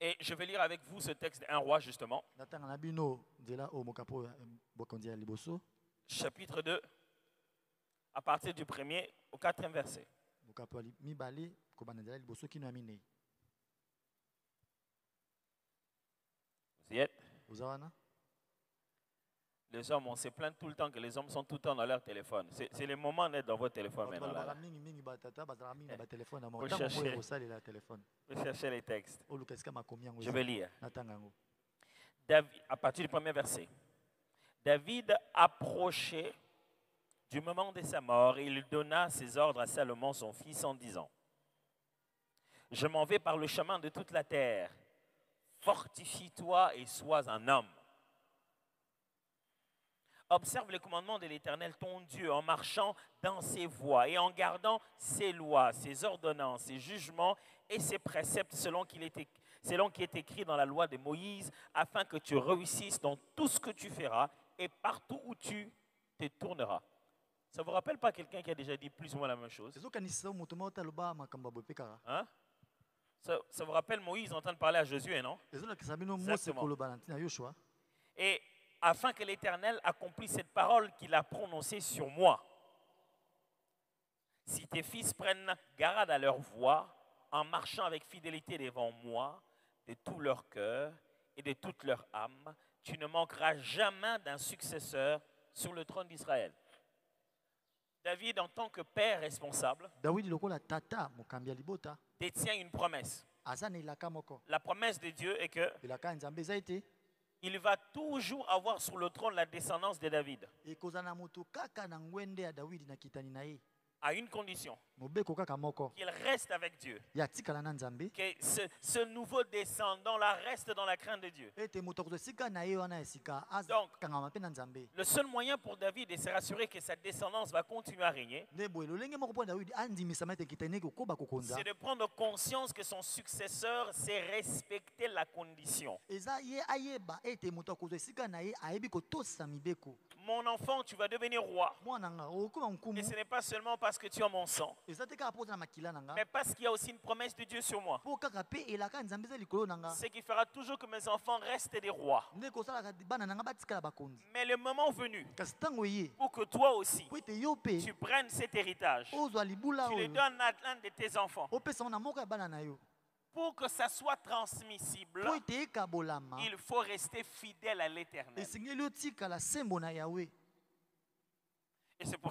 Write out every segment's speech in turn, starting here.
Et je vais lire avec vous ce texte de 1 Roi, justement. Chapitre 2, à partir du 1er au 4e verset. Vous y êtes? Les hommes, on se plaint tout le temps que les hommes sont tout le temps dans leur téléphone. C'est le moment d'être dans votre téléphone maintenant. Là. Vous cherchez les textes. Je vais lire. David, à partir du 1er verset. David approchait du moment de sa mort et il donna ses ordres à Salomon, son fils, en disant: Je m'en vais par le chemin de toute la terre. Fortifie-toi et sois un homme. Observe les commandements de l'Éternel, ton Dieu, en marchant dans ses voies et en gardant ses lois, ses ordonnances, ses jugements et ses préceptes selon qui est écrit dans la loi de Moïse, afin que tu réussisses dans tout ce que tu feras et partout où tu te tourneras. Ça ne vous rappelle pas quelqu'un qui a déjà dit plus ou moins la même chose? Hein? Ça vous rappelle Moïse en train de parler à Josué, non? Exactement. Et afin que l'Éternel accomplisse cette parole qu'il a prononcée sur moi. Si tes fils prennent garde à leur voie, en marchant avec fidélité devant moi, de tout leur cœur et de toute leur âme, tu ne manqueras jamais d'un successeur sur le trône d'Israël. David, en tant que père responsable, détient une promesse. La promesse de Dieu est que il va toujours avoir sur le trône la descendance de David. À une condition, qu'il reste avec Dieu. Que ce nouveau descendant-là reste dans la crainte de Dieu. Donc, le seul moyen pour David de se rassurer que sa descendance va continuer à régner, c'est de prendre conscience que son successeur sait respecter la condition. Mon enfant, tu vas devenir roi. Et ce n'est pas seulement parce que tu as mon sang, mais parce qu'il y a aussi une promesse de Dieu sur moi. Ce qui fera toujours que mes enfants restent des rois. Mais le moment venu, pour que toi aussi, tu prennes cet héritage, tu le donnes à l'un de tes enfants. Pour que ça soit transmissible, il faut rester fidèle à l'Éternel. Et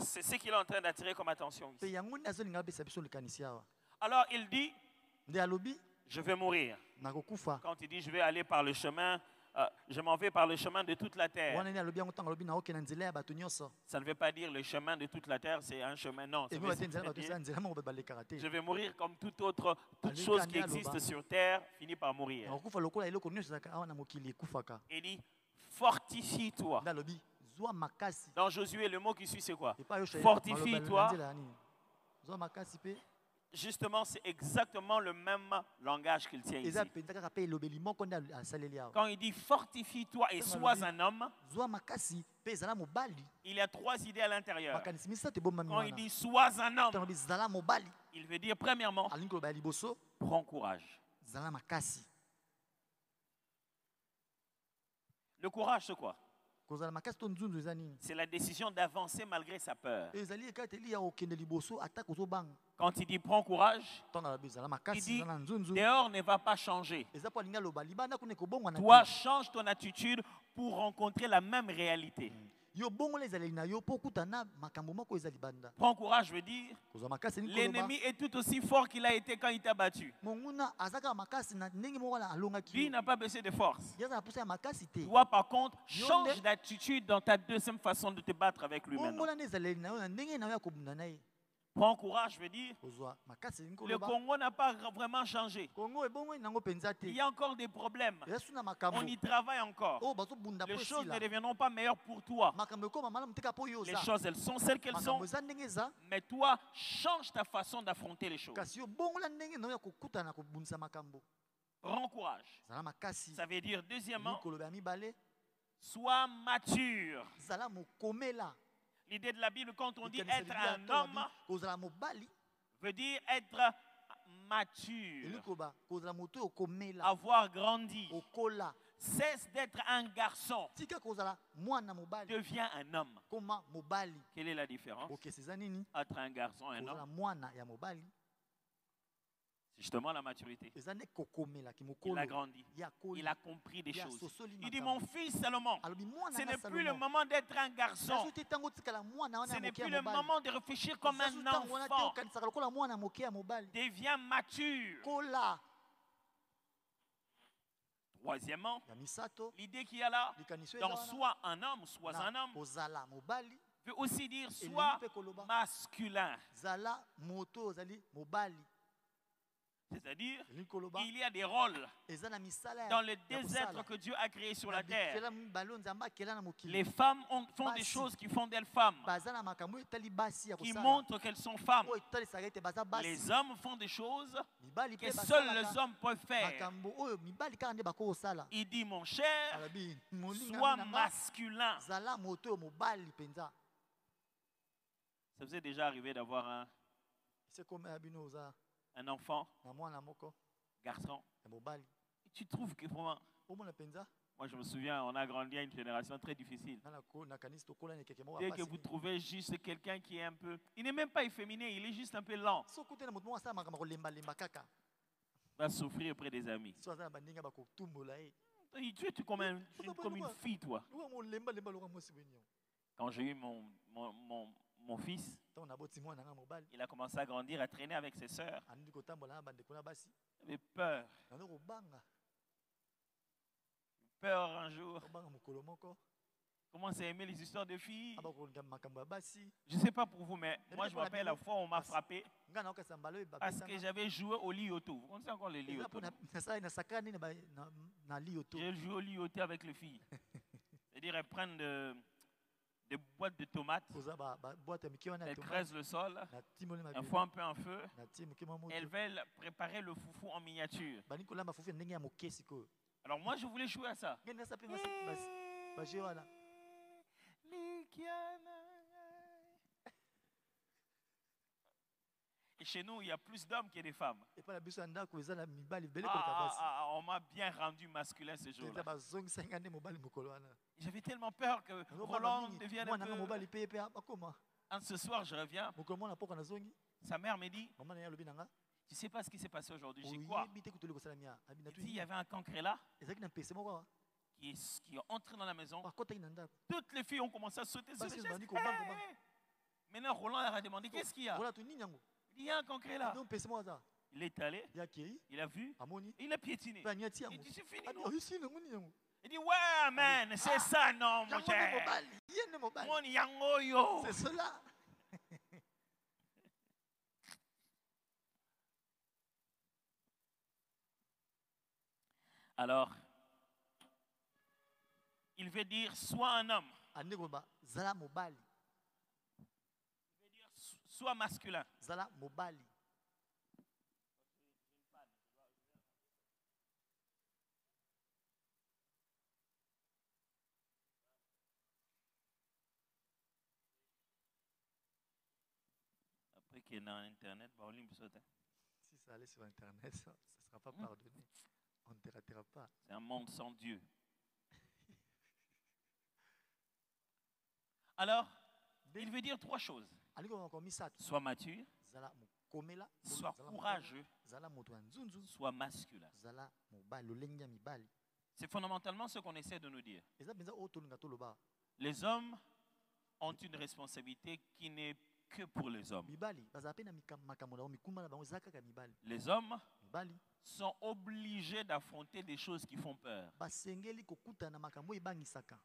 c'est ce qu'il est en train d'attirer comme attention ici. Alors il dit, je vais mourir. Quand il dit, je vais aller par le chemin, je m'en vais par le chemin de toute la terre. Ça ne veut pas dire le chemin de toute la terre, c'est un chemin, non. Ça veut dire, je vais mourir comme toute chose qui existe sur terre, finit par mourir. Il dit, fortifie-toi. Dans Josué, le mot qui suit, c'est quoi? Fortifie-toi. Justement, c'est exactement le même langage qu'il tient ici. Quand il dit fortifie-toi et sois un homme, il y a trois idées à l'intérieur. Quand il dit sois un homme, il veut dire premièrement, prends courage. Le courage, c'est quoi? C'est la décision d'avancer malgré sa peur. Quand il dit prends courage, il dit dehors ne va pas changer. Toi, change ton attitude pour rencontrer la même réalité. Prends courage veut dire l'ennemi est tout aussi fort qu'il a été quand il t'a battu. Lui n'a pas besoin de force. Toi par contre, change d'attitude dans ta deuxième façon de te battre avec lui maintenant. Prends courage veut dire le Congo n'a pas vraiment changé. Il y a encore des problèmes. On y travaille encore. Les choses ne deviendront pas meilleures pour toi. Les choses, elles sont celles qu'elles sont. Mais toi, change ta façon d'affronter les choses. Prends courage. Ça veut dire, deuxièmement, sois mature. L'idée de la Bible, quand on dit être un homme, veut dire être mature, elikoba kozala moto okomela avoir grandi, okola cesse d'être un garçon, tika kozala mwana mobali devient un homme. koma mobali Quelle est la différence okeseza nini entre un garçon et un kozala homme? mwana ya mobali C'est justement la maturité. eza nde kokomela Il a kimokolo grandi. ya koli Il a compris des ya choses. sosoli Il dit, makambo. mon fils Salomon, alobi mwana ce nga n'est plus le Salomon moment d'être un garçon. nazo te ntango otikala mwana wana Ce ya n'est moke plus ya le mobali moment de réfléchir comme Eza un ntango wana te enfant. okanisaka lokola mwana moke ya mobali Deviens mature. kola Troisièmement, ya misato l'idée qu'il y a là, likaniso dans eza wana soit un homme, soit un na homme, kozala mobali veut aussi dire elingi soit mpe koloba masculin. zala moto ozali mobali C'est-à-dire, elingi koloba il y a des rôles eza na misala dans le ya désert kosala. que Dieu a créé sur la Na terre. bikela mibale oyo nzambe akela na mokili Les femmes font des Basi. choses qui font d'elles femmes, baza na makambo oyo etali basi ya qui kosala montrent qu'elles sont femmes. oyo etalisaka ete baza basi Les hommes font des choses mibali que mpe seuls les basalaka hommes peuvent faire. makambo oyo mibali kaka nde bako kosala Il dit, mon cher, alobi molinga sois nanga masculin. zala moto oyo mobali mpenza Ça vous est déjà arrivé d'avoir sekome ya bino oza un enfant, na mwana moko garçon, ya mobali et tu trouves que vraiment, omona mpenza moi je me souviens, on a grandi à une génération très difficile. nga nakanisi tokola na ekeke moko Dès que vous trouvez juste quelqu'un qui est un peu, il n'est même pas efféminé, il est juste un peu lent, soki te na moto moko asala makambo kolembalemba kaka va souffrir auprès des amis. so aza na bandenge bakotumbola ye Tu es comme une fille, toi. loka molembalemba loka mwasi bweni yango Quand j'ai eu mon fils, ntango naboti mwana nanga mobali il a commencé à grandir, à traîner avec ses sœurs. andindi kotambola na bandeko na basi J'avais peur. nando kobanga Peur un jour. kobanga mokolo moko Commence à aimer les histoires de filles. abakolinga makambo ya basi Je ne sais pas pour vous, mais moi je me rappelle la fois où on m'a frappé nga naokasa mbala oyo parce que j'avais joué au lioto. Vous connaissez encore le eza lioto? mpo nasaka nini na liyoto J'ai joué au lioto avec les filles. C'est-à-dire, elles prennent des boîtes de tomates, koza baboite ya mike wana ya elles tomate creusent le sol, na timoli elles font un peu en feu, na tie moke mwa moto elles veulent préparer le foufou en miniature. bani kolamba fufu ya ndenge ya moke sikoyo Alors moi je voulais jouer à ça. ngeni nasa mpe baje wana Et chez nous, il y a plus d'hommes que de femmes. epai na biso ya ndako eza na mibali ebele koleka basi On m'a bien rendu masculin ce jour-là. eza bazongisa nga nde mobali mokolo wana J'avais tellement peur que Roland devienne un mwana nga peu... mobali mpe ye mpe akoma Ce soir, je reviens. mokolo mwana mpoka nazongi Sa mère me dit, mama na ye alobi na nga tu sais pas ce qui s'est passé aujourd'hui. J'ai quoi? oyebi te kutoli kosala mia abi Il dit, il y avait un cancre là ezalaki na mpese moko awa qui est entré dans la maison. akotaki na ndako Toutes les filles ont commencé à sauter sur Basi les bandi chaises. kobanga, Hey, kobanga. hey. Maintenant, Roland leur a demandé, qu'est-ce qu'il y a? voilà tu nini yango Il dit, il y a un cancre là. ndo mpese moko aza Il est allé, ye akei il a vu, amoni il a piétiné. mpe aniati Il yango dit, c'est fini, abi non? oyisi nango nini yango Il dit, ouais, man, c'est ça, non, mon yango nde cher. mobali ye nde mobali Mon yango yo. c'est cela Alors, il veut dire, sois un homme. andi koloba zala mobali Il veut dire, sois masculin. zala mobali Après qu'il est dans Internet, bah, on lit ça. si ça allait sur internet ça ne sera pas pardonné on ne te ratera pas C'est un monde sans Dieu. Alors, il veut dire trois choses. ali koloba encore misato Sois mature, zala mokomela sois zala courageux, zala moto ya nzunzu sois masculin. zala mobali lolenge ya mibali C'est fondamentalement ce qu'on essaie de nous dire. eza mpenza oyo tolinga toloba Les hommes ont une responsabilité qui n'est que pour les hommes. mibali bazala mpe na makambo na bango mikuma na bango eza kaka mibali Les hommes mibali sont obligés d'affronter des choses qui font peur. basengeli kokutana na makambo oyo ebangisaka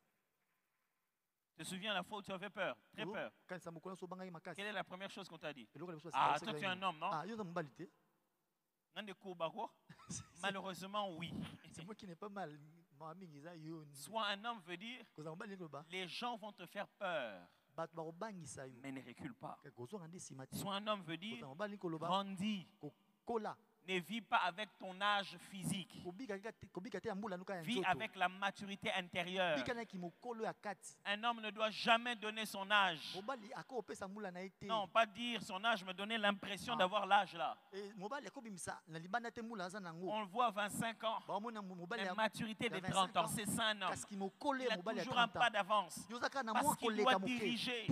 Tu te souviens la fois où tu avais peur, très peur. kanisa mokolo nyonso obangaki makasi Quelle est la première chose qu'on t'a dit? eloko na biso Ah, toi tu es un homme, non? yo oza mobali te Nande Koubako? Malheureusement, oui. c'est moi qui n'ai pas mal mawa mingi eza yo Sois un homme veut dire kozala mobali ndenge koloba les gens vont te faire peur, bato bakobangisa yo mais ne recule pas. kozwanga nde nsima te Sois un homme veut dire kozala mobali ndenge koloba grandis, kokola ne vis pas avec ton âge physique. Vis avec la maturité intérieure. Un homme ne doit jamais donner son âge. Non, pas dire son âge, me donner l'impression d'avoir l'âge là. On le voit à 25 ans. La maturité de 30 ans, c'est ça un homme. Il a toujours un pas d'avance. Parce qu'il doit diriger.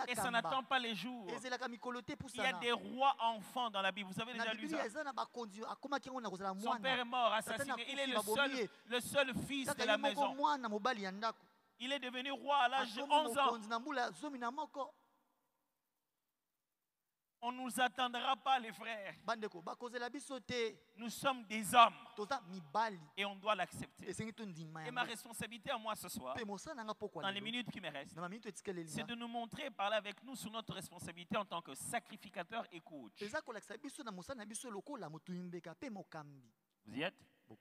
Et ça n'attend pas les jours. Il y a des rois enfants dans la Bible. Vous avez déjà lu ça? Son père est mort, assassiné. Il est le seul fils de la maison. Il est devenu roi à l'âge de 11 ans. On ne nous attendra pas, les frères. Nous sommes des hommes. Et on doit l'accepter. Et ma responsabilité à moi ce soir, dans les minutes qui me restent, c'est de nous montrer et parler avec nous sur notre responsabilité en tant que sacrificateur et coach. Vous y êtes? On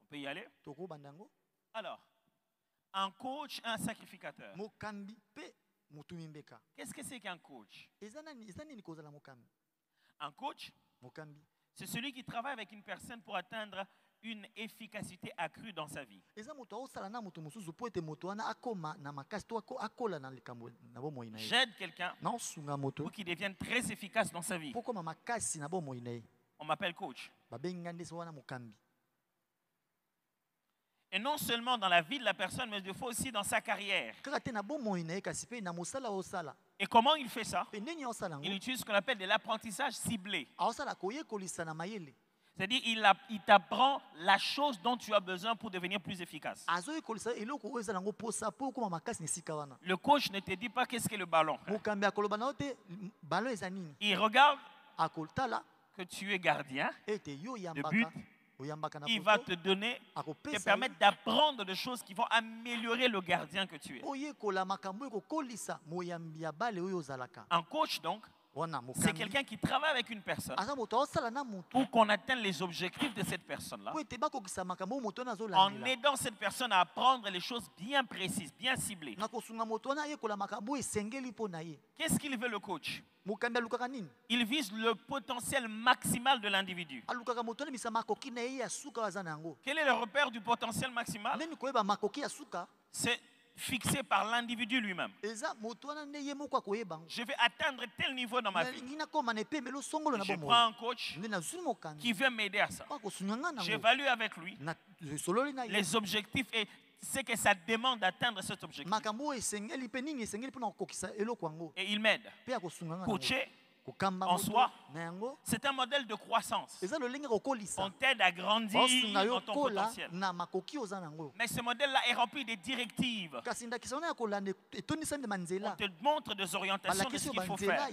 peut y aller? Alors, un coach, un sacrificateur. Qu'est-ce que c'est qu'un coach? Un coach, c'est celui qui travaille avec une personne pour atteindre une efficacité accrue dans sa vie. J'aide quelqu'un pour qu'il devienne très efficace dans sa vie. On m'appelle coach. Et non seulement dans la vie de la personne, mais des fois aussi dans sa carrière. Et comment il fait ça? Il utilise ce qu'on appelle de l'apprentissage ciblé. C'est-à-dire il t'apprend la chose dont tu as besoin pour devenir plus efficace. Le coach ne te dit pas qu'est-ce qu'est le ballon. Il regarde que tu es gardien de but. Il va te donner, te permettre d'apprendre des choses qui vont améliorer le gardien que tu es. Un coach, donc, c'est quelqu'un qui travaille avec une personne pour qu'on atteigne les objectifs de cette personne-là, en aidant cette personne à apprendre les choses bien précises, bien ciblées. Qu'est-ce qu'il veut, le coach? Il vise le potentiel maximal de l'individu. Quel est le repère du potentiel maximal? C'est fixé par l'individu lui-même. Je vais atteindre tel niveau dans ma vie. Je prends un coach qui veut m'aider à ça. J'évalue avec lui les objectifs et ce que ça demande d'atteindre cet objectif. Et il m'aide. Coacher en soi, c'est un modèle de croissance. On t'aide à grandir dans ton potentiel. Mais ce modèle-là est rempli de directives. On te montre des orientations de ce qu'il faut faire.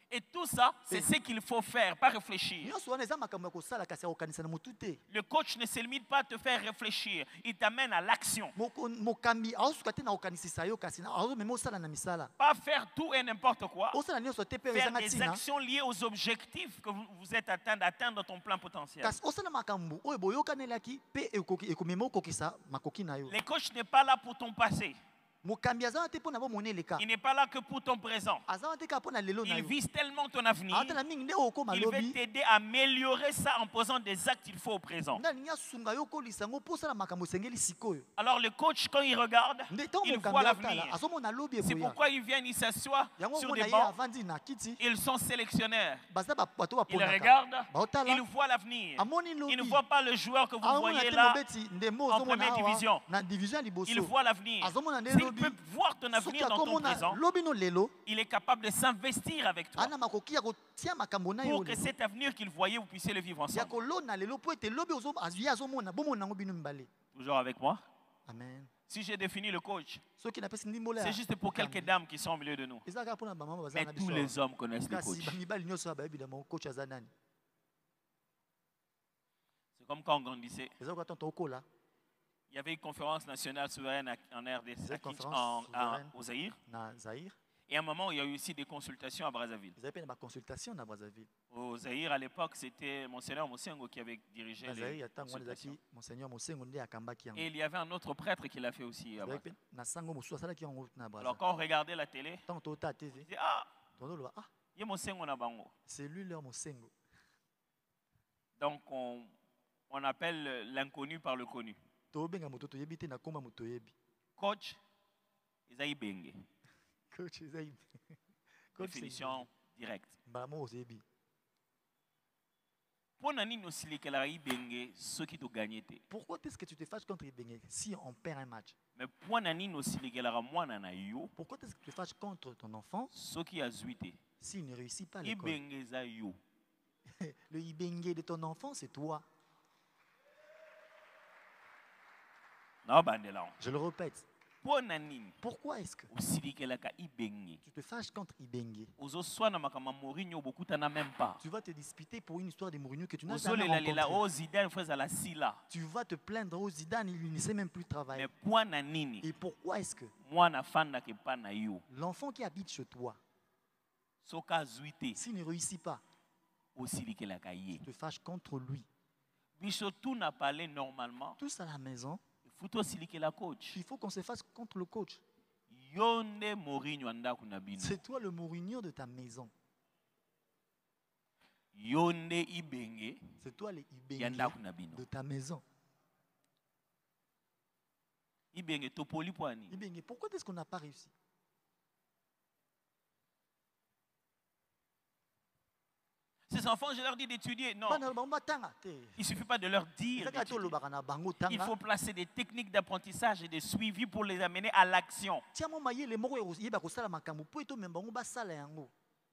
Et tout ça, c'est ce qu'il faut faire, pas réfléchir. Le coach ne se limite pas à te faire réfléchir, il t'amène à l'action. Pas faire tout et n'importe quoi. Faire des actions liées aux objectifs que vous êtes atteints d'atteindre ton plein potentiel. Le coach n'est pas là pour ton passé. Il n'est pas là que pour ton présent. Il vise tellement ton avenir. Il veut t'aider à améliorer ça en posant des actes qu'il faut au présent. Alors le coach, quand il regarde, il voit l'avenir. C'est pourquoi il vient, il s'assoit sur des bancs. Ils sont sélectionneurs. Il regarde, il voit l'avenir. Il ne voit pas le joueur que vous voyez là en première division. Il voit l'avenir. S'il peut voir ton avenir dans ton présent, il est capable de s'investir avec toi pour que cet avenir qu'il voyait, vous puissiez le vivre ensemble. Toujours avec moi? Amen. Si j'ai défini le coach, c'est juste pour quelques dames qui sont au milieu de nous. Mais tous les hommes connaissent le coach. C'est comme quand on grandissait. Il y avait une conférence nationale souveraine en RDC, au Zaïre. Et à un moment, il y a eu aussi des consultations à Brazzaville. Au Zaïre, à l'époque, c'était Monseigneur Mosengo qui avait dirigé les consultations. Et il y avait un autre prêtre qui l'a fait aussi. Alors quand on regardait la télé, on disait, ah, il y a Mosengo na bango. C'est lui leur Mosengo. Donc on appelle l'inconnu par le connu. tobenga moto toyebi te na komba moto yebi. Coach, Isaïe Bengue. Coach ezai. Définition directe. Mbala ozebi. Pourquoi est-ce que tu te fâches contre Ibenge si on perd un match? Mais pourquoi est-ce que tu te fâches contre ton enfant s'il ne réussit pas à l'école? Le Ibenge de ton enfant, c'est toi. Je le répète. Pourquoi est-ce que tu te fâches contre Ibenge? Tu vas te disputer pour une histoire de Mourinho que tu n'as jamais rencontrée. Tu vas te plaindre au Zidane, il ne sait même plus travailler. Et pourquoi est-ce que l'enfant qui habite chez toi, s'il ne réussit pas, tu te fâches contre lui? Tous à la maison, il faut qu'on se fasse contre le coach. C'est toi le Mourinho de ta maison. C'est toi le Ibenge de ta maison. Ibenge, pourquoi est-ce qu'on n'a pas réussi? Ces enfants, je leur dis d'étudier. Non. Il ne suffit pas de leur dire d'étudier. Il faut placer des techniques d'apprentissage et de suivi pour les amener à l'action. Mais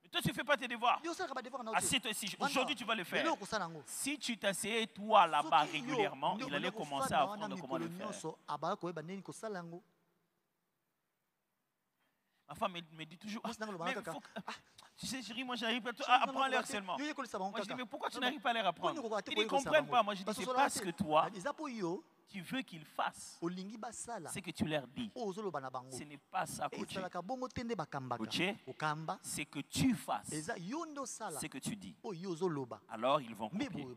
toi, tu ne fais pas tes devoirs. Assieds-toi ici. Aujourd'hui, tu vas le faire. Si tu t'assieds, toi, là-bas, régulièrement, il allait commencer à apprendre comment le faire. Ma femme me dit toujours, tu sais, chérie, moi, je n'arrive pas à apprendre les harcèlements. Moi, je dis, mais pourquoi tu n'arrives pas à les apprendre? Ils ne comprennent pas. Moi, je dis, c'est parce que toi, tu veux qu'ils fassent ce que tu leur dis. Ce n'est pas ça, coaché. C'est que tu fasses ce que tu dis. Alors, ils vont copier.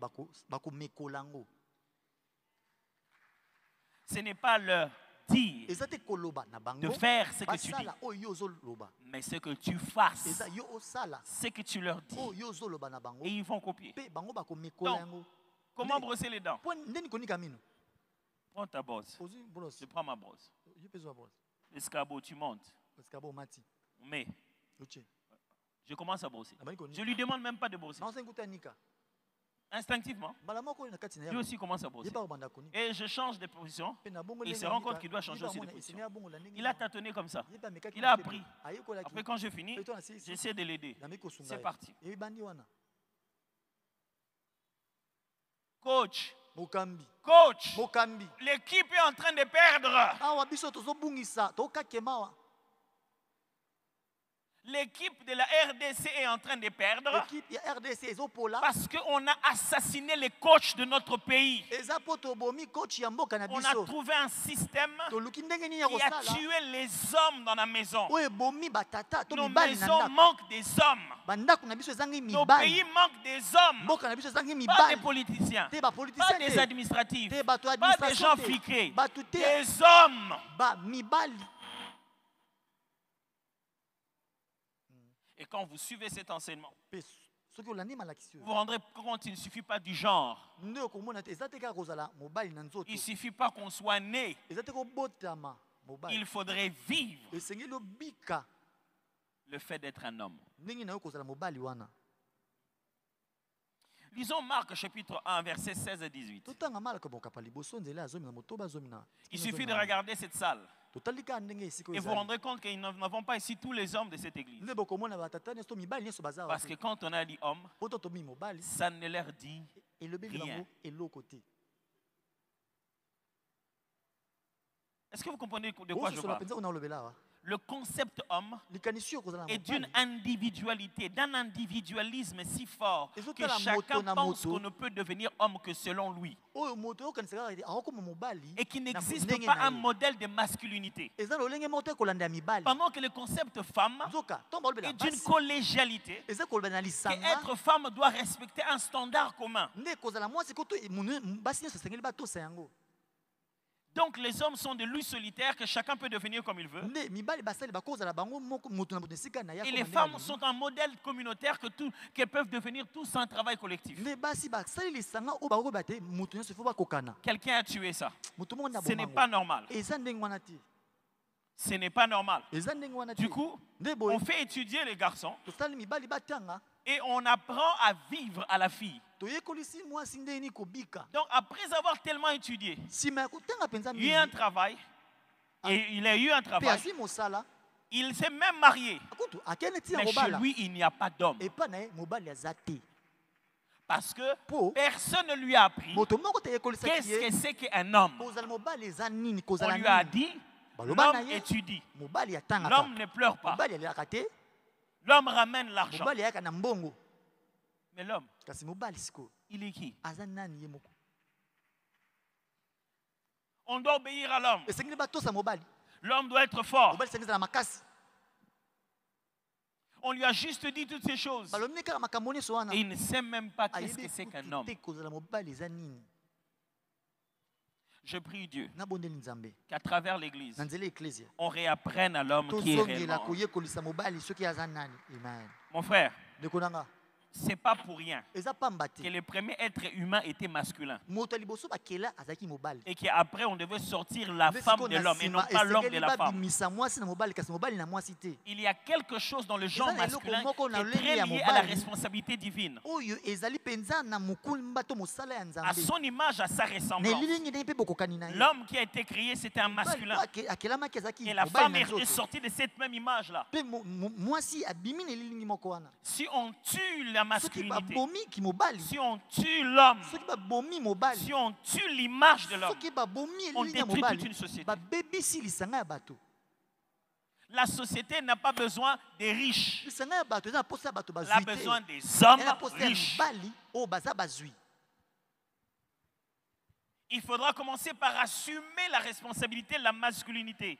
Ce n'est pas leur dire de faire ce que tu dis, mais ce que tu fasses, ce que tu leur dis, et ils vont copier. Donc, comment brosser les dents? Prends ta brosse. Je prends ma brosse. L'escabeau, tu montes. Mais je commence à brosser. Je ne lui demande même pas de brosser. Instinctivement, lui aussi commence à brosser. Et je change de position. Il se rend compte qu'il doit changer aussi de position. Il a tâtonné comme ça. Il a appris. Après, quand je finis, j'essaie de l'aider. C'est parti. Coach. Coach. L'équipe est en train de perdre. L'équipe de la RDC est en train de perdre parce qu'on a assassiné les coachs de notre pays. On a trouvé un système qui a tué les hommes dans la maison. Nos maisons manquent des hommes. Nos pays manquent des hommes. Pas des politiciens, pas des administratifs, pas des gens fiqués, des hommes. Et quand vous suivez cet enseignement, vous vous rendrez compte qu'il ne suffit pas du genre. Il ne suffit pas qu'on soit né. Il faudrait vivre le fait d'être un homme. Lisons Marc chapitre 1, versets 16 et 18. Il suffit de regarder cette salle. Et vous vous rendrez compte que nous n'avons pas ici tous les hommes de cette église. Parce que quand on a dit homme, ça ne leur dit rien. Est-ce que vous comprenez de quoi je parle? Le concept homme est d'une individualité, d'un individualisme si fort que chacun pense qu'on ne peut devenir homme que selon lui. Et qu'il n'existe pas un modèle de masculinité. Pendant que le concept femme est d'une collégialité, qu'être femme doit respecter un standard commun. Donc les hommes sont des loups solitaires que chacun peut devenir comme il veut. Et les femmes sont un modèle communautaire qu'elles peuvent devenir tous sans travail collectif. Quelqu'un a tué ça. Ce n'est pas normal. Ce n'est pas normal. Du coup, on fait étudier les garçons et on apprend à vivre à la fille. Donc après avoir tellement étudié, il y a eu un travail, et il a eu un travail, il s'est même marié, mais chez lui il n'y a pas d'homme. Parce que personne ne lui a appris qu'est-ce que c'est qu'un homme. On lui a dit, l'homme étudie, l'homme ne pleure pas, l'homme ramène l'argent. Mais l'homme, il est qui? On doit obéir à l'homme. L'homme doit être fort. On lui a juste dit toutes ces choses. Et il ne sait même pas qu'est-ce que c'est qu'un homme. Je prie Dieu qu'à travers l'Église, on réapprenne à l'homme qui est réellement. Mon frère, ce n'est pas pour rien que le premier être humain était masculin. Et qu'après on devait sortir la femme de l'homme et non pas l'homme de la femme. Il y a quelque chose dans le genre masculin qui est très lié à la responsabilité divine. À son image, à sa ressemblance. L'homme qui a été créé, c'était un masculin. Et la femme est sortie de cette même image-là. Si on tue la masculinité, si on tue l'homme, si on tue l'image de l'homme, on détruit toute une société. La société n'a pas besoin des riches. Elle a besoin des hommes riches. Il faudra commencer par assumer la responsabilité de la masculinité.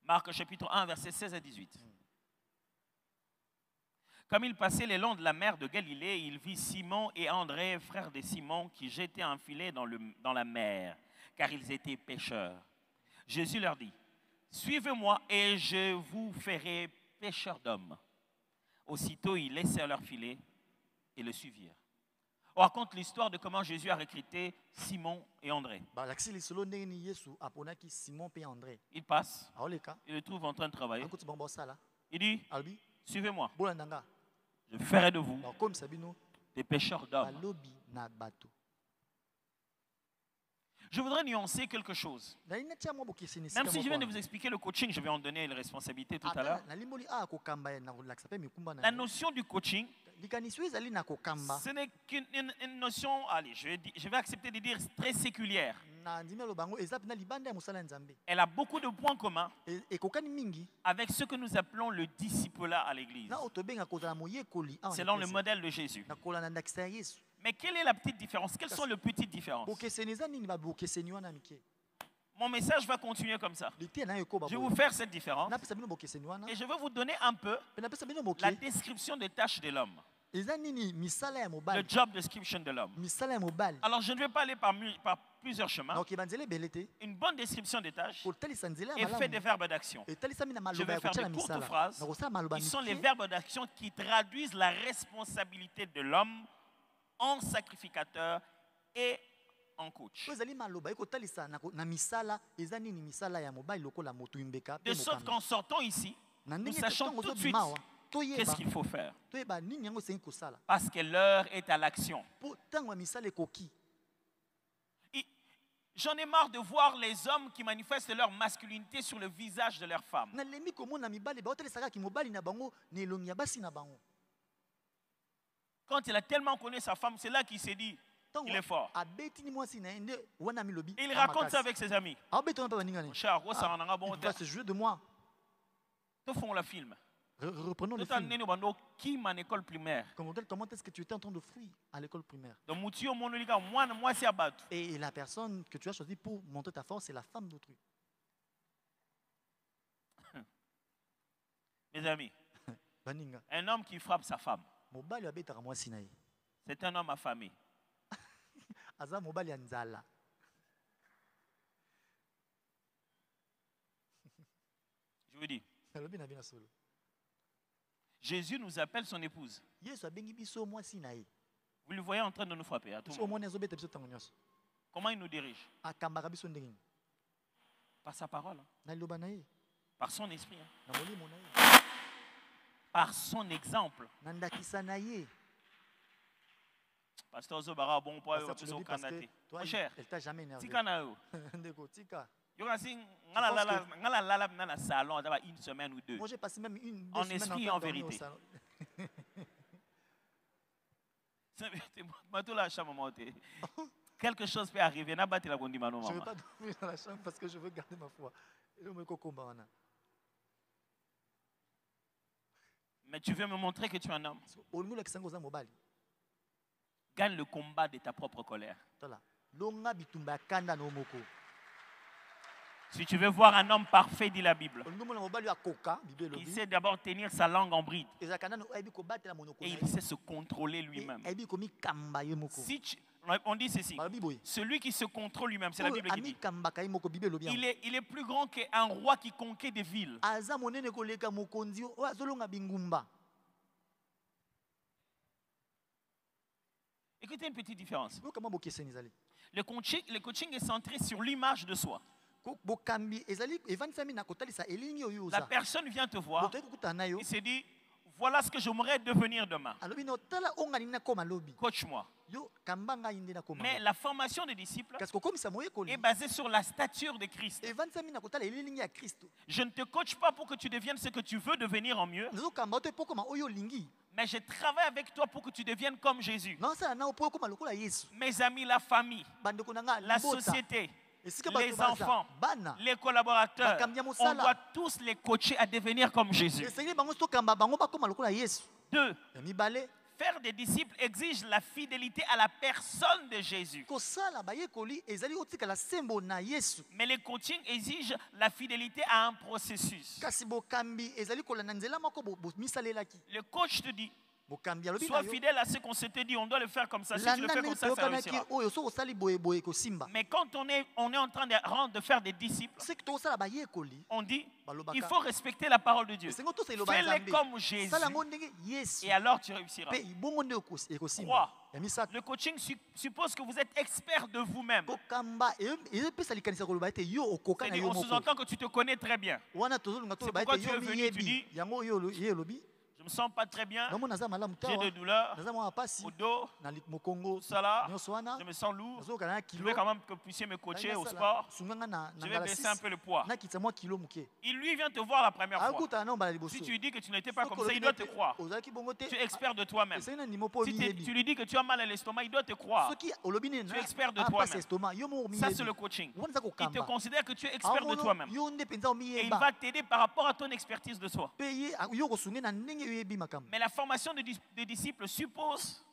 Marc chapitre 1, versets 16 à 18. Comme il passait le long de la mer de Galilée, il vit Simon et André, frères de Simon, qui jetaient un filet dans la mer, car ils étaient pêcheurs. Jésus leur dit, « Suivez-moi et je vous ferai pêcheurs d'hommes. » Aussitôt, ils laissèrent leur filet et le suivirent. On raconte l'histoire de comment Jésus a recruté Simon et André. Il passe, il le trouve en train de travailler. Il dit, suivez-moi. Je ferai de vous des pêcheurs d'hommes. Je voudrais nuancer quelque chose. Même si je viens de vous expliquer le coaching, je vais en donner les responsabilités tout à l'heure. La notion du coaching, ce n'est qu'une notion, allez, je vais accepter de dire très séculière. Elle a beaucoup de points communs avec ce que nous appelons le discipulat à l'Église, selon le modèle de Jésus. Mais quelle est la petite différence? Quelles sont les petites différences? Mon message va continuer comme ça. Je vais vous faire cette différence et je vais vous donner un peu la description des tâches de l'homme. Le job description de l'homme. Alors je ne vais pas aller par plusieurs chemins. Une bonne description des tâches et fait des verbes d'action. Je vais faire des courtes phrases. Ils sont les verbes d'action qui traduisent la responsabilité de l'homme en sacrificateur et en coach. De sorte qu'en sortant ici, nous sachons tout de suite qu'est-ce qu'il faut faire. Parce que l'heure est à l'action. J'en ai marre de voir les hommes qui manifestent leur masculinité sur le visage de leurs femmes. Quand il a tellement connu sa femme, c'est là qu'il s'est dit, il est fort. Et il raconte ça avec ses amis. Cher, c'est jeu de moi. Font le film. Reprenons le film. Comment est-ce que tu étais en train de fuir à l'école primaire? Et la personne que tu as choisie pour montrer ta force, c'est la femme d'autrui. Mes amis, un homme qui frappe sa femme, c'est un homme affamé. Je vous dis. Jésus nous appelle son épouse. Vous le voyez en train de nous frapper à tout moment. Comment il nous dirige? Par sa parole. Par son esprit. Par son exemple. Pasteur Zobara, bon point, mon cher, salon une semaine ou deux. Moi j'ai passé même une en esprit et en vérité. Quelque chose peut arriver. Je ne veux pas dormir dans la chambre parce que je veux garder ma foi. Mais tu veux me montrer que tu es un homme. Gagne le combat de ta propre colère. Si tu veux voir un homme parfait, dit la Bible, il sait d'abord tenir sa langue en bride. Et il sait se contrôler lui-même. Si on dit ceci, celui qui se contrôle lui-même, c'est la Bible qui dit, il est plus grand qu'un roi qui conquiert des villes. Écoutez une petite différence. Le coaching est centré sur l'image de soi. La personne vient te voir et se dit, voilà ce que j'aimerais devenir demain. Coach-moi. Mais la formation des disciples est basée sur la stature de Christ. Je ne te coach pas pour que tu deviennes ce que tu veux devenir en mieux. Mais je travaille avec toi pour que tu deviennes comme Jésus. Mes amis, la famille, la société, les enfants, les collaborateurs, on doit tous les coacher à devenir comme Jésus. 2. Faire des disciples exige la fidélité à la personne de Jésus. Mais le coaching exige la fidélité à un processus. Le coach te dit, sois fidèle à ce qu'on s'était dit, on doit le faire comme ça. Si tu le fais comme ça, ça réussira. Mais quand on est en train de faire des disciples, on dit, il faut respecter la parole de Dieu. Fais-les comme Jésus et alors tu réussiras. 3. Le coaching suppose que vous êtes expert de vous-même. On sous-entend que tu te connais très bien. C'est pourquoi tu es venu, tu dis, je ne me sens pas très bien, j'ai des douleurs au dos, tout ça là, je me sens lourd, je veux quand même que vous puissiez me coacher au sport, je vais baisser un peu le poids. Il lui vient te voir la première fois. Si tu lui dis que tu n'étais pas comme ça, il doit te croire. Tu es expert de toi-même. Si tu lui dis que tu as mal à l'estomac, il doit te croire. Tu es expert de toi-même. Ça c'est le coaching. Il te considère que tu es expert de toi-même. Et il va t'aider par rapport à ton expertise de soi. Mais la formation des disciples suppose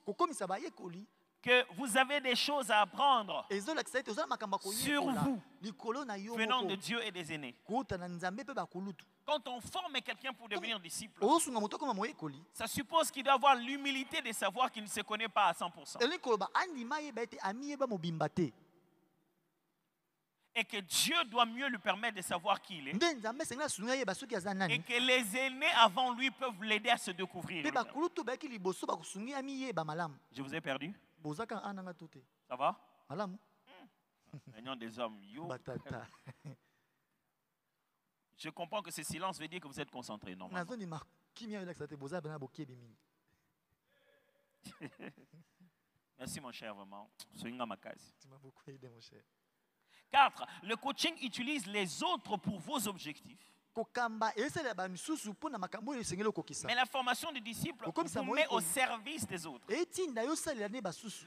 que vous avez des choses à apprendre sur vous, venant de Dieu et des aînés. Quand on forme quelqu'un pour devenir disciple, ça suppose qu'il doit avoir l'humilité de savoir qu'il ne se connaît pas à 100%. Et que Dieu doit mieux lui permettre de savoir qui il est. Et que les aînés avant lui peuvent l'aider à se découvrir. Je vous ai perdu. Ça va? Réunion des hommes. Je comprends que ce silence veut dire que vous êtes concentrés. Merci mon cher, vraiment. Tu m'as beaucoup aidé mon cher. 4. Le coaching utilise les autres pour vos objectifs. Mais la formation des disciples vous met au service des autres.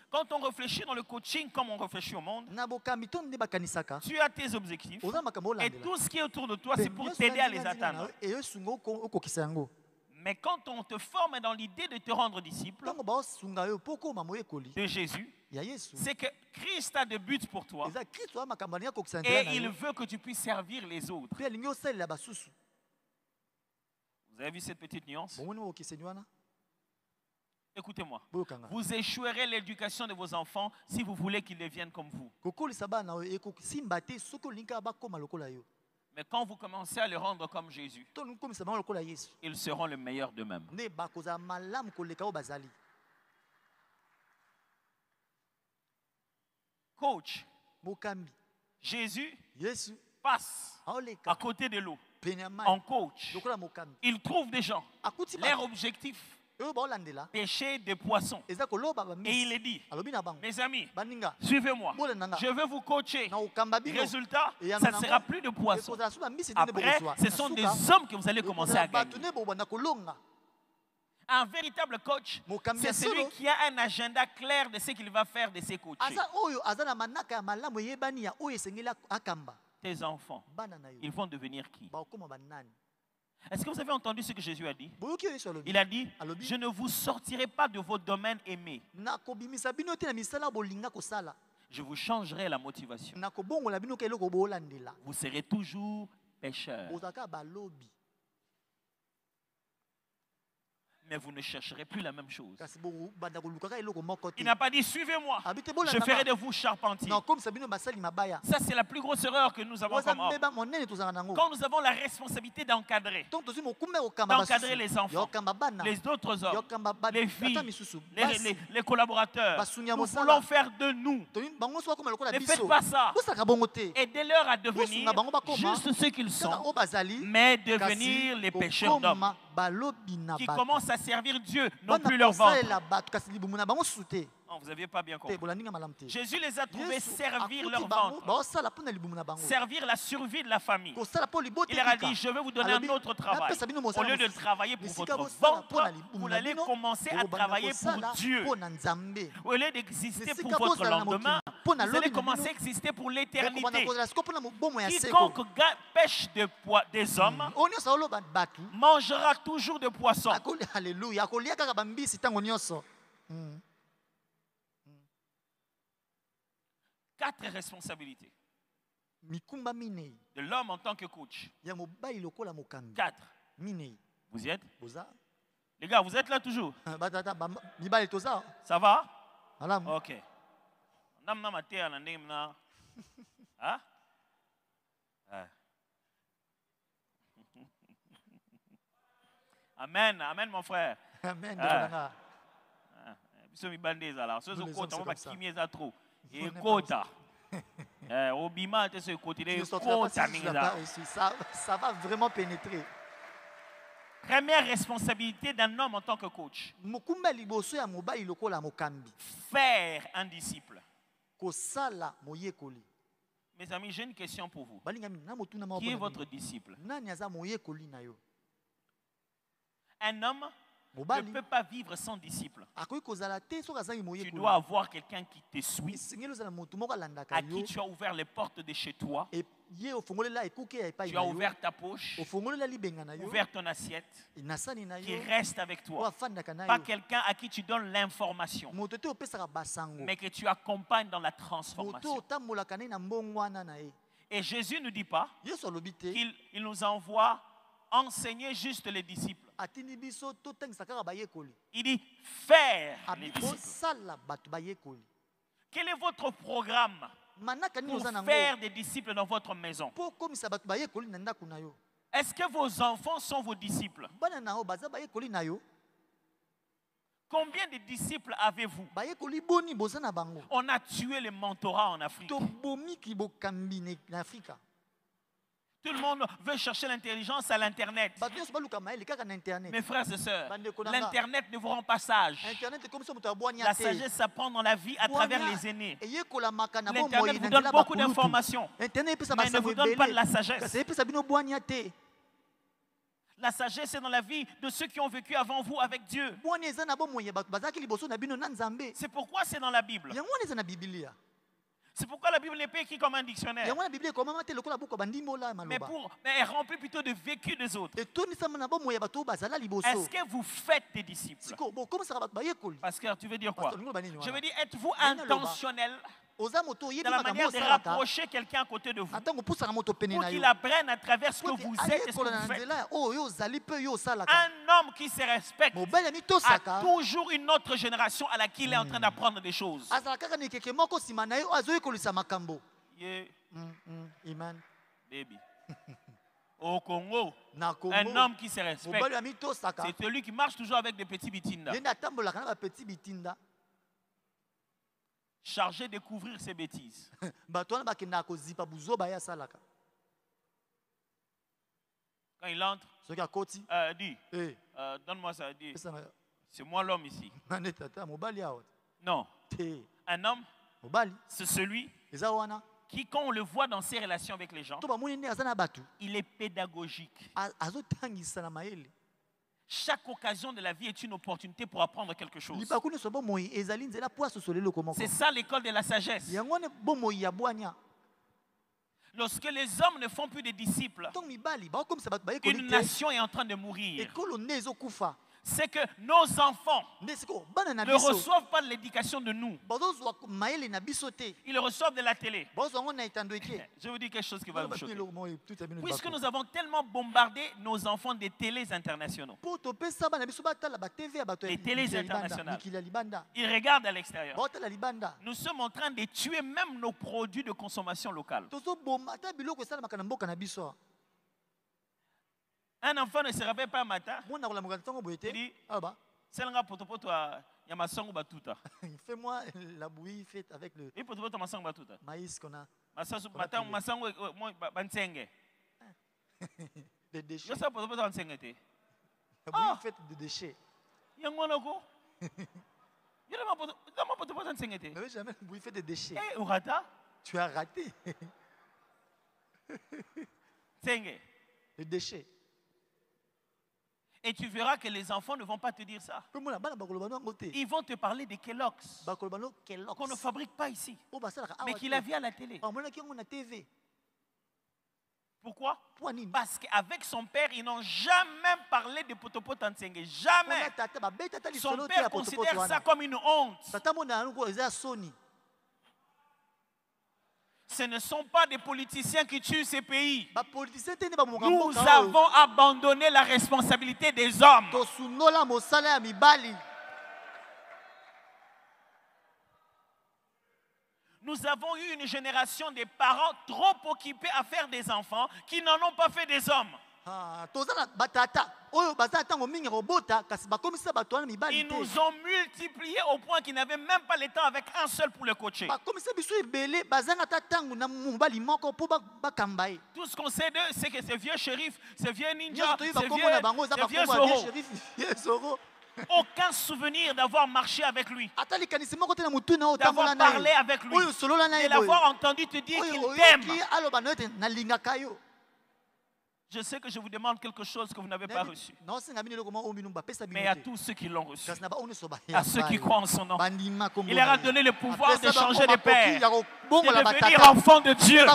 Quand on réfléchit dans le coaching comme on réfléchit au monde, tu as tes objectifs et tout ce qui est autour de toi, c'est pour t'aider à les atteindre. Mais quand on te forme dans l'idée de te rendre disciple de Jésus, c'est que Christ a des buts pour toi et il veut que tu puisses servir les autres. Vous avez vu cette petite nuance? Écoutez-moi. Vous échouerez l'éducation de vos enfants si vous voulez qu'ils deviennent comme vous. Mais quand vous commencez à les rendre comme Jésus, ils seront le meilleur d'eux-mêmes. Coach, Jésus passe à côté de l'eau. En coach, il trouve des gens. Leur objectif, pêcher des poissons. Et il les dit, mes amis, suivez-moi. Je vais vous coacher. Résultat, ça ne sera plus de poissons. Après, ce sont des hommes que vous allez commencer à gagner. Un véritable coach, c'est celui qui a un agenda clair de ce qu'il va faire de ses coachés. Tes enfants, ils vont devenir qui? Est-ce que vous avez entendu ce que Jésus a dit? Il a dit, je ne vous sortirai pas de vos domaines aimés. Je vous changerai la motivation. Vous serez toujours pécheurs. Mais vous ne chercherez plus la même chose. Il n'a pas dit suivez-moi, je ferai de vous charpentiers. Ça, c'est la plus grosse erreur que nous avons comme homme. Quand nous avons la responsabilité d'encadrer les enfants, les autres hommes, les filles, les collaborateurs, nous voulons faire de nous. Ne faites pas ça. Aidez-leur à devenir juste ce qu'ils sont, mais devenir les pécheurs d'hommes qui commencent à servir Dieu, non plus leur ventre. Non, vous n'aviez pas bien compris. Jésus les a trouvés servir leur ventre, servir la survie de la famille. Il leur a dit, je vais vous donner un autre travail. Au lieu de travailler pour votre ventre, vous allez commencer à travailler pour Dieu. Au lieu d'exister pour votre lendemain, vous allez commencer à exister pour l'éternité. Quiconque pêche des hommes mangera toujours de poissons. Alléluia. 4 responsabilités de l'homme en tant que coach. 4. Vous y êtes? Les gars, vous êtes là toujours? Ça va? Ok. Amen, amen mon frère. Amen. Ça va vraiment pénétrer. Première responsabilité d'un homme en tant que coach. Faire un disciple. Mes amis, j'ai une question pour vous. Qui est votre disciple? Un homme ne peut pas vivre sans disciple. Tu dois avoir quelqu'un qui te suit, à qui tu as ouvert les portes de chez toi. Tu as ouvert ta poche, ouvert ton assiette, qui reste avec toi. Pas quelqu'un à qui tu donnes l'information, mais que tu accompagnes dans la transformation. Et Jésus ne dit pas qu'il nous envoie enseigner juste les disciples. Il dit faire les disciples. Quel est votre programme pour faire des disciples dans votre maison? Est-ce que vos enfants sont vos disciples? Combien de disciples avez-vous? On a tué le mentorat en Afrique. Tout le monde veut chercher l'intelligence à l'Internet. Mes frères et sœurs, l'Internet ne vous rend pas sage. La sagesse s'apprend dans la vie à travers les aînés. L'Internet vous donne beaucoup d'informations, mais ne vous donne pas de la sagesse. La sagesse est dans la vie de ceux qui ont vécu avant vous avec Dieu. C'est pourquoi c'est dans la Bible. C'est pourquoi la Bible n'est pas écrite comme un dictionnaire, mais elle est remplie plutôt de vécu des autres. Est-ce que vous faites des disciples? Pasteur, tu veux dire quoi? Je veux dire, êtes-vous intentionnel dans la manière de rapprocher quelqu'un à côté de vous, pour qu'il apprenne à travers ce que vous êtes et ce que vous faites. Un homme qui se respecte a toujours une autre génération à laquelle il est en train d'apprendre des choses. Baby. Au Congo, un homme qui se respecte, c'est celui qui marche toujours avec des petits bitinda, chargé de couvrir ses bêtises. Quand il entre, dit, donne-moi ça, dit, c'est moi l'homme ici. Non, un homme, c'est celui qui, quand on le voit dans ses relations avec les gens, il est pédagogique. Chaque occasion de la vie est une opportunité pour apprendre quelque chose. C'est ça l'école de la sagesse. Lorsque les hommes ne font plus de disciples, une nation est en train de mourir. C'est que nos enfants ne reçoivent pas l'éducation de nous. Ils reçoivent de la télé. Je vous dis quelque chose qui va vous choquer. Puisque nous avons tellement bombardé nos enfants des télés internationaux. Les télés internationales. Ils regardent à l'extérieur. Nous sommes en train de tuer même nos produits de consommation locale. Un enfant ne se réveille pas un matin. Il dit, fais-moi la bouillie faite avec le maïs qu'on a. Des déchets. La bouillie faite de déchets. Mais jamais la bouillie faite de déchets. Tu as raté. Les déchets. Et tu verras que les enfants ne vont pas te dire ça. Ils vont te parler de Kellogg's, qu'on ne fabrique pas ici, mais qu'il a vu à la télé. Pourquoi? Parce qu'avec son père, ils n'ont jamais parlé de Potopo Tantsenge. Jamais. Son père considère ça comme une honte. Ce ne sont pas des politiciens qui tuent ces pays. Nous avons abandonné la responsabilité des hommes. Nous avons eu une génération de parents trop occupés à faire des enfants qui n'en ont pas fait des hommes. Ils nous ont multipliés au point qu'ils n'avaient même pas le temps avec un seul pour le coacher. Tout ce qu'on sait d'eux, c'est que ces vieux shérifs, ces vieux ninjas, ces vieux Zorro, aucun souvenir d'avoir marché avec lui, d'avoir parlé avec lui, de l'avoir entendu te dire qu'il t'aime. Je sais que je vous demande quelque chose que vous n'avez pas reçu. Mais à tous ceux qui l'ont reçu, à ceux qui croient en son nom, il leur a donné le pouvoir de changer de père, de devenir enfant de Dieu.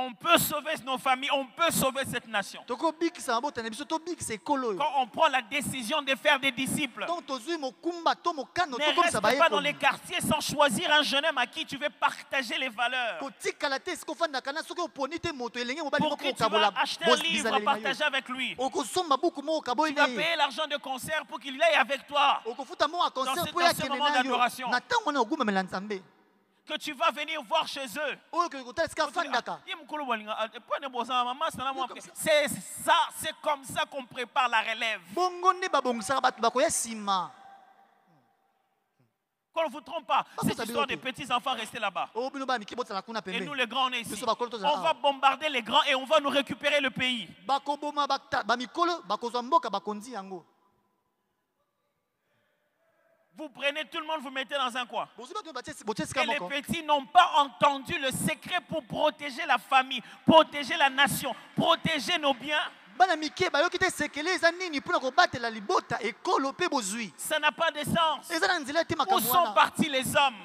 On peut sauver nos familles, on peut sauver cette nation. Quand on prend la décision de faire des disciples, ne reste pas dans les quartiers sans choisir un jeune homme à qui tu veux partager les valeurs. Pour que tu vas acheter un livre à partager avec lui. Tu vas payer l'argent de concert pour qu'il aille avec toi dans ce moment d'adoration. Que tu vas venir voir chez eux. C'est ça, c'est comme ça qu'on prépare la relève. Qu'on ne vous trompe pas, cette histoire des petits enfants restés là-bas. Et nous les grands, on est ici. On va bombarder les grands et on va nous récupérer le pays. Vous prenez tout le monde, vous mettez dans un coin. Et les petits n'ont pas entendu le secret pour protéger la famille, protéger la nation, protéger nos biens. Ça n'a pas de sens. Où sont partis les hommes?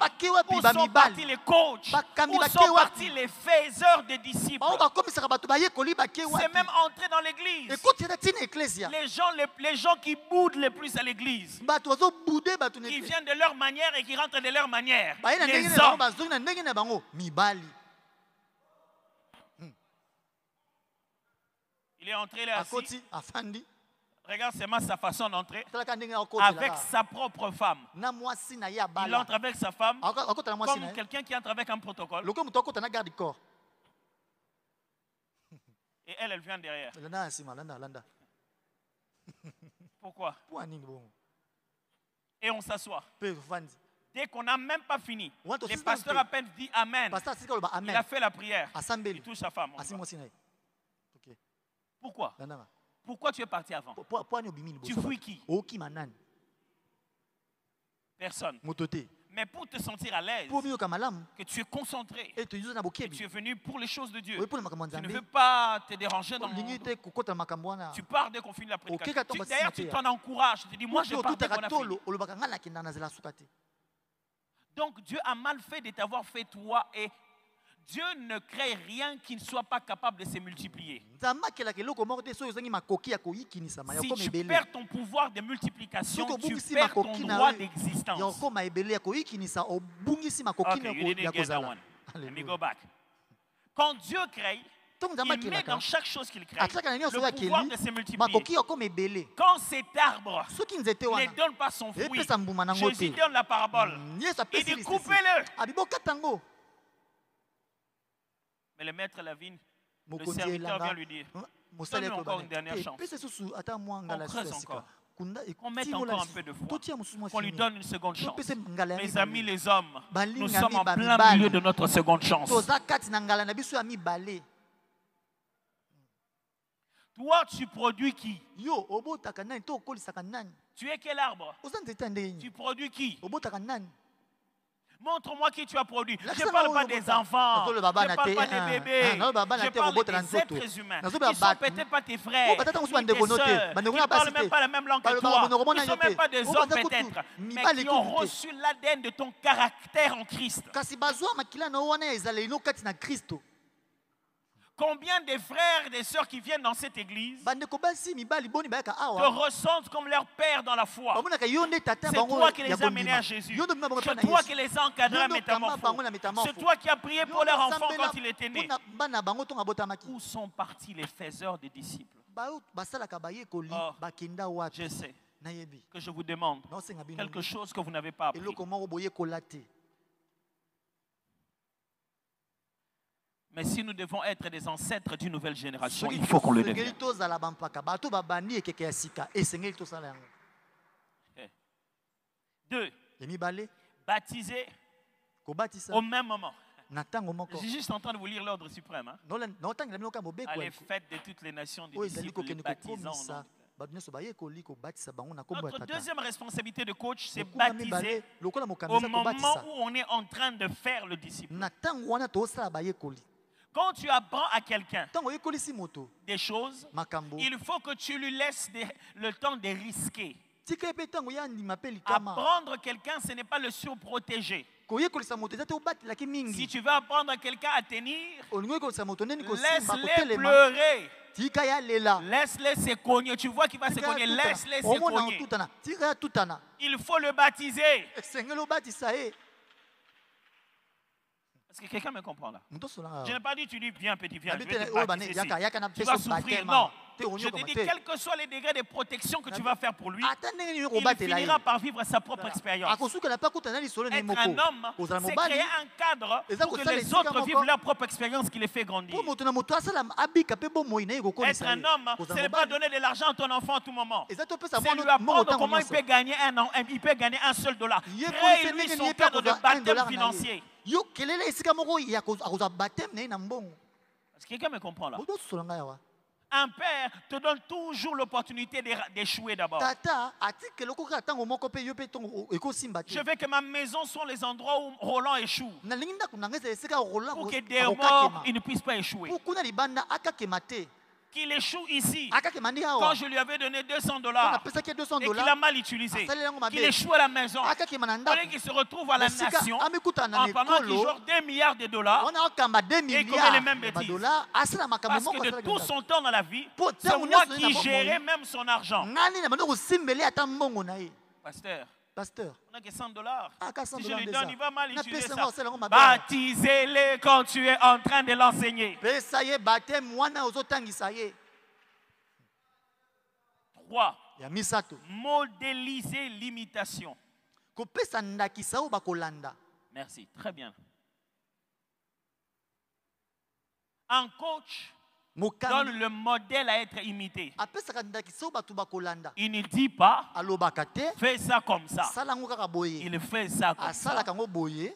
Où sont partis les coachs? Où sont partis les faiseurs des disciples? C'est même entré dans l'église. Les gens qui boudent le plus à l'église, qui viennent de leur manière et qui rentrent de leur manière. Les hommes. Il est entré là assis. Regarde seulement sa façon d'entrer avec sa propre femme. Il entre avec sa femme comme quelqu'un qui entre avec un protocole. Et elle vient derrière. Pourquoi? Et on s'assoit. Dès qu'on n'a même pas fini, le pasteur à peine dit Amen. Il a fait la prière. Il touche sa femme. Pourquoi? Pourquoi tu es parti avant? Tu fuis qui? Personne. Mais pour te sentir à l'aise, que tu es concentré, que tu es venu pour les choses de Dieu, tu ne veux pas te déranger dans le... Tu pars dès qu'on finit la prédication. D'ailleurs, tu t'en encourages. Tu te dis, moi je pars dès qu'on a fini. Donc Dieu a mal fait de t'avoir fait toi, et Dieu ne crée rien qui ne soit pas capable de se multiplier. Si tu perds ton pouvoir de multiplication, tu perds ton droit d'existence. Okay, you didn't get that one. Let me go back. Quand Dieu crée, il met dans chaque chose qu'il crée le pouvoir de se multiplier. Quand cet arbre ne donne pas son fruit, Jésus donne la parabole. Il dit coupez-le. Mais le maître de la vigne, le serviteur vient lui dire, donne-lui encore une dernière chance. On creuse encore. Qu'on mette encore un peu de foi. Qu'on lui donne une seconde chance. Mes amis les hommes, nous sommes en plein milieu de notre seconde chance. Toi, tu produis qui? Tu es quel arbre? Tu produis qui? Montre-moi qui tu as produit. Je ne parle pas des enfants, je ne parle pas des bébés, je parle des êtres humains. Ils ne sont peut-être pas tes frères, tes soeurs, ils ne parlent même pas la même langue que toi. Ils ne sont même pas des hommes peut-être, mais qui ont reçu l'ADN de ton caractère en Christ. Combien de frères et de sœurs qui viennent dans cette église te ressentent comme leur père dans la foi? C'est toi qui les as menés à Jésus. C'est toi qui les as encadrés à métamorphose. C'est toi qui as prié pour leur enfant quand il était né. Où sont partis les faiseurs des disciples? Je sais que je vous demande quelque chose que vous n'avez pas appris. Mais si nous devons être des ancêtres d'une nouvelle génération, il faut qu'on le devienne. 2. Baptiser au même moment. Je suis juste en train de vous lire l'ordre suprême. Allez, faites de toutes les nations des disciples, les baptisants. Notre deuxième responsabilité de coach, c'est baptiser au moment où on est en train de faire le disciple. Quand tu apprends à quelqu'un des choses, il faut que tu lui laisses le temps de risquer. Apprendre quelqu'un, ce n'est pas le surprotéger. Si tu veux apprendre à quelqu'un à tenir, laisse-les pleurer. Laisse-les se cogner. Tu vois qu'il va se cogner. Laisse-les se cogner. Il faut le baptiser. Est-ce que quelqu'un me comprend là? Je n'ai pas dit tu dis viens petit, viens. Je vais te baptiser ici. Tu vas souffrir. Non. Je te dis, quels que soient les degrés de protection que tu vas faire pour lui, il finira par vivre sa propre expérience. Être un homme, c'est créer un cadre pour que les autres vivent leur propre expérience qui les fait grandir. Être un homme, ce n'est pas donner de l'argent à ton enfant à tout moment. C'est lui apprendre comment il peut gagner un seul dollar. Crée-lui son cadre de baptême financier. Est-ce que quelqu'un me comprend là? Un père te donne toujours l'opportunité d'échouer d'abord. Je veux que ma maison soit les endroits où Roland échoue. Pour que des morts, il ne puisse pas échouer. qu'il échoue ici. Quand je lui avais donné $200 et qu'il a mal utilisé, qu'il échoue à la maison, qu'il se retrouve à la nation pendant qu'il joue $2 milliards et commet les mêmes bêtises. Parce que de tout son temps dans la vie, c'est moi qui gérais même son argent. Pasteur, on n'a que $100. Si je lui donne, il va mal utiliser ça. Baptisez-les quand tu es en train de l'enseigner. 3. Modéliser l'imitation. Merci, très bien. Un coach donne le modèle à être imité. Il ne dit pas fais ça comme ça. Il fait ça comme ça.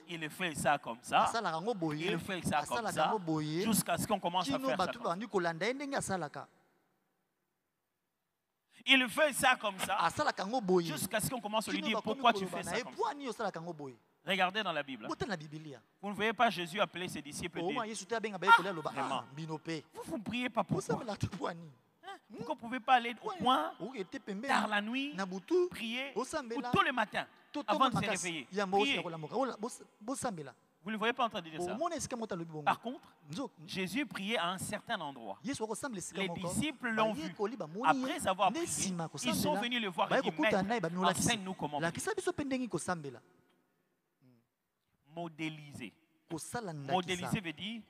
Il fait ça comme ça. Il fait ça comme ça. Jusqu'à ce qu'on commence à faire ça. Il fait ça comme ça. Jusqu'à ce qu'on commence à lui dire pourquoi tu fais ça comme ça. Regardez dans la Bible. Vous ne voyez pas Jésus appeler ses disciples et dire vraiment, vous ne priez pas pour ça. Pourquoi vous ne pouvez pas aller au point, tard la nuit, prier, ou tous les matins, avant de se réveiller. Prier. Vous ne le voyez pas en train de dire ça. Par contre, Jésus priait à un certain endroit. Les disciples l'ont vu. Après avoir prié, ils sont venus le voir et dire, Maître, enseigne-nous comment prier. Modéliser. Modéliser veut dire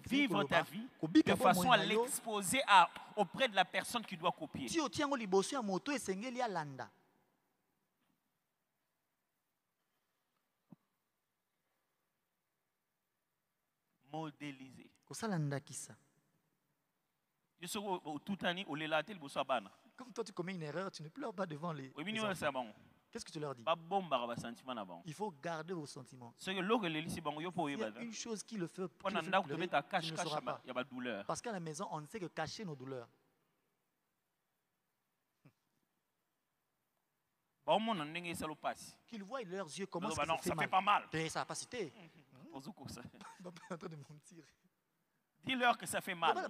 vivre ta vie de façon à l'exposer auprès de la personne qui doit copier. Modéliser. Comme toi tu commets une erreur, tu ne pleures pas devant les enfants. Qu'est-ce que tu leur dis? Il faut garder vos sentiments. Il y a une chose qui le fait pleurer, il ne saura pas. Parce qu'à la maison, on ne sait que cacher nos douleurs. Qu'ils voient leurs yeux comment ça fait mal. Ça n'a pas cité. Dis-leur que ça fait mal.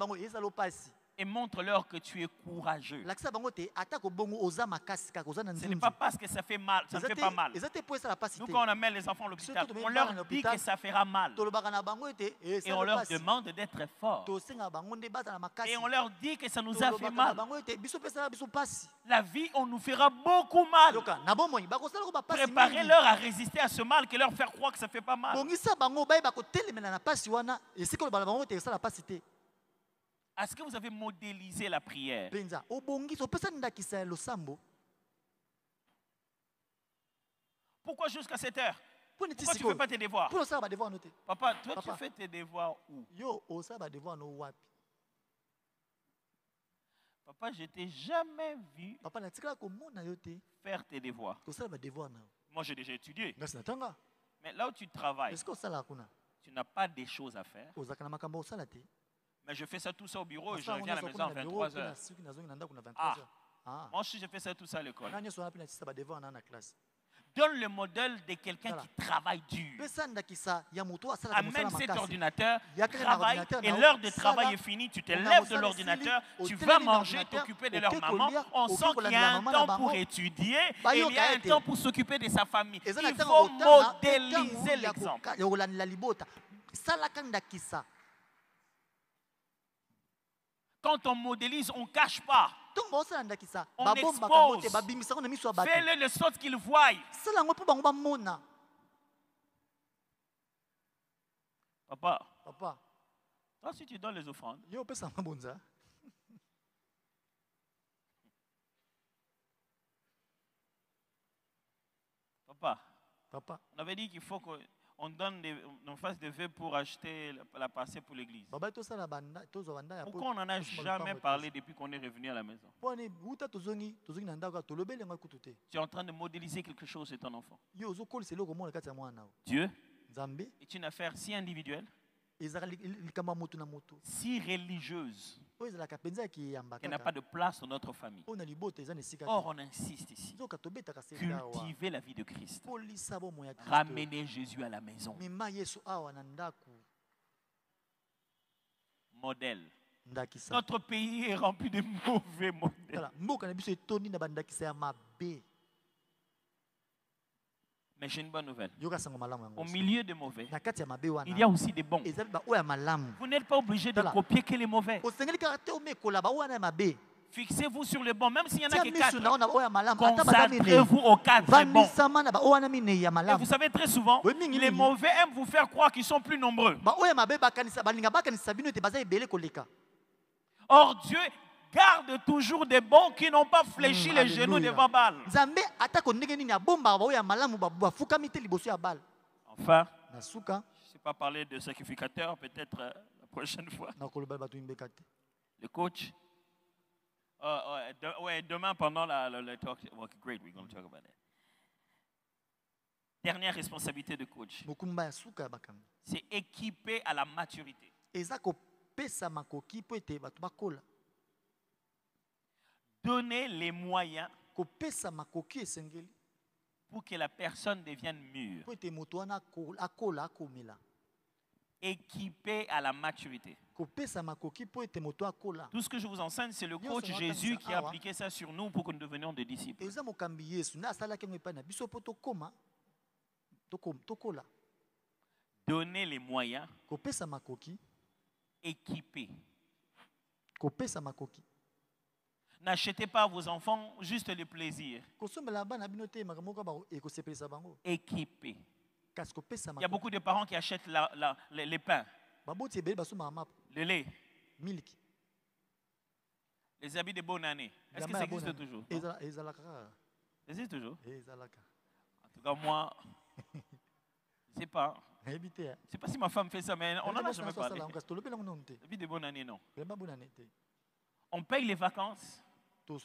Et montre-leur que tu es courageux. Ce n'est pas parce que ça fait mal, ça ne fait pas mal. Nous, quand on amène les enfants à l'hôpital, on leur dit que ça fera mal. Et on leur demande d'être forts. Et on leur dit que ça nous a fait mal. La vie, on nous fera beaucoup mal. Préparez-leur à résister à ce mal que leur faire croire que ça ne fait pas mal. Est-ce que vous avez modélisé la prière? Pourquoi jusqu'à 7 heures? Pourquoi tu ne fais pas tes devoirs? Papa, toi tu fais tes devoirs où? Papa, je ne t'ai jamais vu faire tes devoirs. Moi, j'ai déjà étudié. Mais là où tu travailles, tu n'as pas des choses à faire. Mais je fais ça tout ça au bureau et je reviens à la maison à 23 heures. Moi aussi, je fais ça tout ça à l'école. Donne le modèle de quelqu'un qui travaille dur. Amène cet ordinateur, travaille, et l'heure de travail est finie. Tu te lèves de l'ordinateur, tu vas manger, t'occuper de leur maman. On sent qu'il y a un temps pour étudier et il y a un temps pour s'occuper de sa famille. Il faut modéliser l'exemple. Quand on modélise, on ne cache pas. On expose. Fais-le de sorte qu'ils voient. Papa, toi si tu donnes les offrandes, Papa, on avait dit qu'il faut qu'on fasse des vœux pour acheter la parcelle pour l'église. Pourquoi on n'en a jamais parlé depuis qu'on est revenu à la maison? Tu es en train de modéliser quelque chose chez ton enfant. Dieu est une affaire si individuelle, si religieuse, qu'elle n'a pas de place dans notre famille. Or, on insiste ici. Cultiver la vie de Christ. Ramener Jésus à la maison. Modèle. Notre pays est rempli de mauvais modèles. Mais j'ai une bonne nouvelle. Au milieu des mauvais, il y a aussi des bons. Vous n'êtes pas obligé de copier que les mauvais. Fixez-vous sur les bons, même s'il y en a que 4. Concentrez-vous aux 4 bons. Et vous savez, très souvent, les mauvais aiment vous faire croire qu'ils sont plus nombreux. Or, Dieu garde toujours des bons qui n'ont pas fléchi les genoux devant Baal. Enfin, je ne sais pas parler de sacrificateur, peut-être la prochaine fois. Le coach. Demain pendant le talk. Okay, great, we're going to talk about it. Dernière responsabilité de coach. C'est équiper à la maturité. Donner les moyens pour que la personne devienne mûre. Équipé à la maturité. Tout ce que je vous enseigne, c'est le coach Jésus qui a appliqué ça sur nous pour que nous devenions des disciples. Donner les moyens. Équiper. N'achetez pas à vos enfants juste le plaisir. Équiper. Il y a beaucoup de parents qui achètent les pains, le lait, les habits de bonne année. Est-ce que ça existe toujours? Ça existe toujours? En tout cas, moi, je ne sais pas. Je ne sais pas si ma femme fait ça, mais on n'en a jamais parlé. Les habits de bonne année, non. On paye les vacances. Vous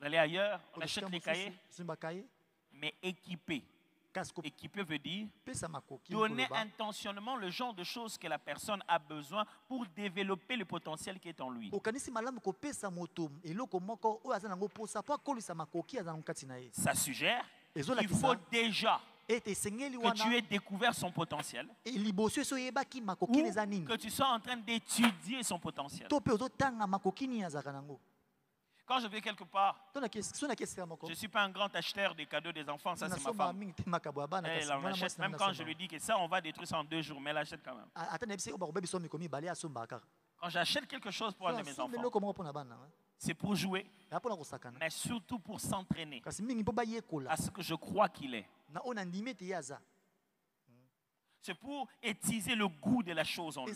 allez ailleurs, on achète les cahiers, mais équipé. Équiper veut dire donner intentionnellement le genre de choses que la personne a besoin pour développer le potentiel qui est en lui. Ça suggère qu'il faut déjà que tu aies découvert son potentiel ou que tu sois en train d'étudier son potentiel. Quand je vais quelque part, je ne suis pas un grand acheteur des cadeaux des enfants, ça c'est ma femme. Elle en achète, même quand je lui dis que ça, on va détruire ça en 2 jours, mais elle achète quand même. Quand j'achète quelque chose pour un de mes enfants, c'est pour jouer, mais surtout pour s'entraîner à ce que je crois qu'il est. C'est pour attiser le goût de la chose en lui.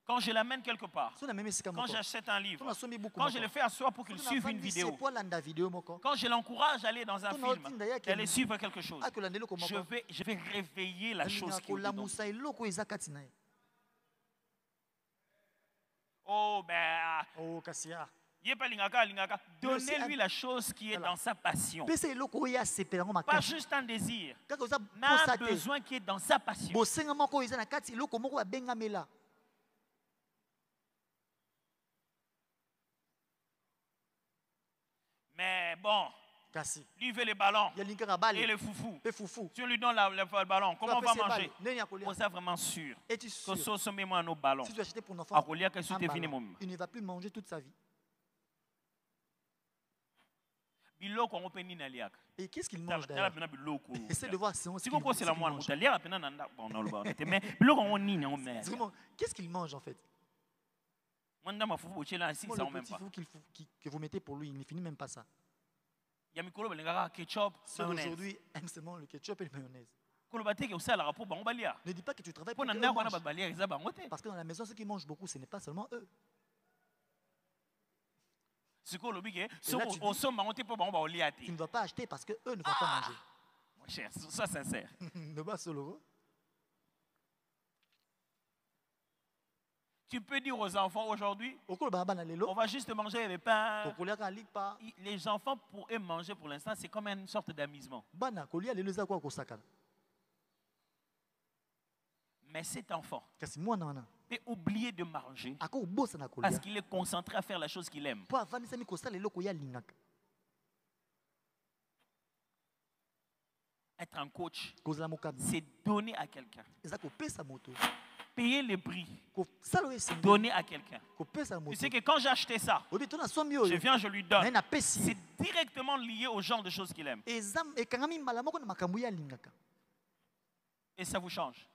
Quand je l'amène quelque part, quand j'achète un livre, quand je le fais asseoir pour qu'il suive une vidéo, quand je l'encourage à aller dans un film, d'aller suivre quelque chose, je vais réveiller la chose qui est dedans. Oh, ben, donnez-lui la chose qui est dans sa passion. Pas juste un désir, mais un besoin qui est dans sa passion. Mais bon, lui veut les ballons et les foufous. Si on lui donne le ballon, comment on va manger? On est vraiment sûr que si on met nos ballons, il ne va plus manger toute sa vie. Et qu'est-ce qu'il mange d'ailleurs? Essaie de voir si qu'est-ce qu'il mange en fait? Que vous mettez pour lui, il ne finit même pas ça. Ceux d'aujourd'hui aiment seulement le ketchup et le mayonnaise. Ne dis pas que tu travailles pour eux. Parce que dans la maison, ceux qui mangent beaucoup, ce n'est pas seulement eux. Tu ne vas pas acheter parce qu'eux ne vont pas manger. Mon cher, sois sincère. Tu peux dire aux enfants aujourd'hui, on va juste manger le pain. Les enfants, pour eux, manger pour l'instant, c'est comme une sorte d'amusement. Mais cet enfant peut oublier de manger parce qu'il est concentré à faire la chose qu'il aime. Être un coach, c'est donner à quelqu'un. Payer le prix, donner à quelqu'un. Tu sais que quand j'ai acheté ça, je viens, je lui donne. C'est directement lié au genre de choses qu'il aime. Et ça vous change.